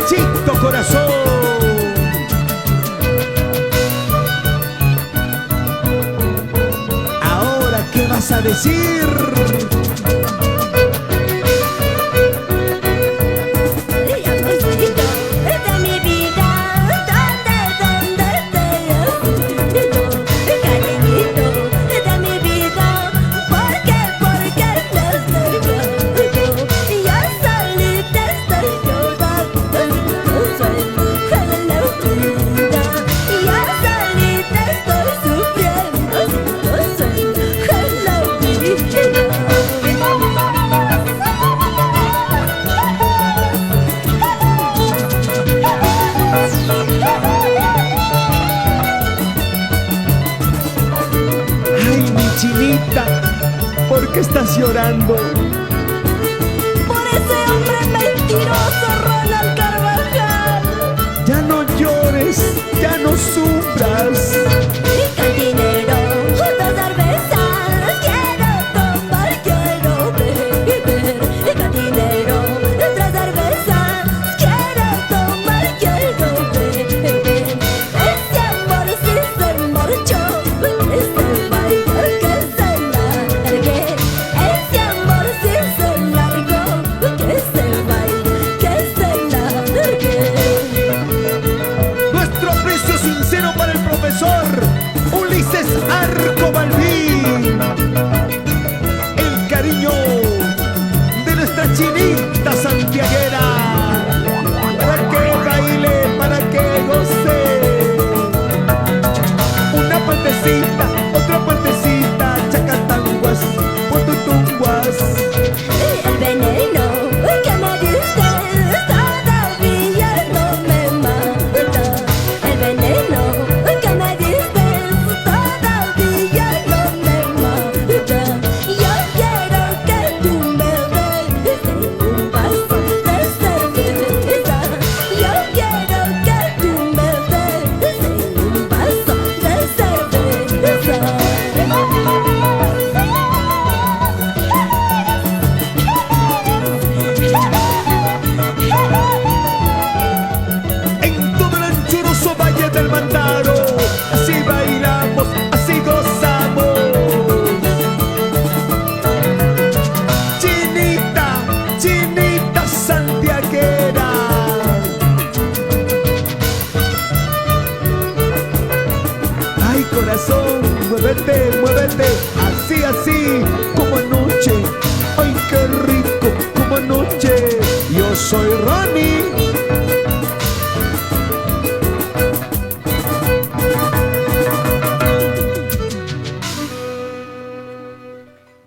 Panchito corazón. Ahora, ¿qué vas a decir? Chinita, ¿por qué estás llorando? Por ese hombre mentiroso, Ronald Carvajal. Ya no llores, ya no sufras. Cantinero, dos cervezas, quiero tomar, quiero beber. Cantinero, tres cervezas, quiero tomar, quiero beber. Ese amor sí se marchó, ese baile que se largue. Ese amor sí se largó, que se baile, que se largue. Nuestro aprecio sincero para el profesor Ulises Arco Balbín. El cariño de nuestra chinita santiaguera. Para que baile, para que goce. Una puentecita, otra puentecita, chacatanguas, pututunguas. El veneno que me diste todavía no me mata. El veneno que me diste todavía no me mata. Yo quiero que tú me des un vaso de cerveza. Yo quiero que tú me des un vaso de cerveza. En todo el anchuroso valle del Mantaro, así bailamos, así gozamos. Chinita, chinita santiaguera. Ay, corazón, muévete, muévete, así, así, como anoche. Ay, qué rico, como anoche. Yo soy Ronnie.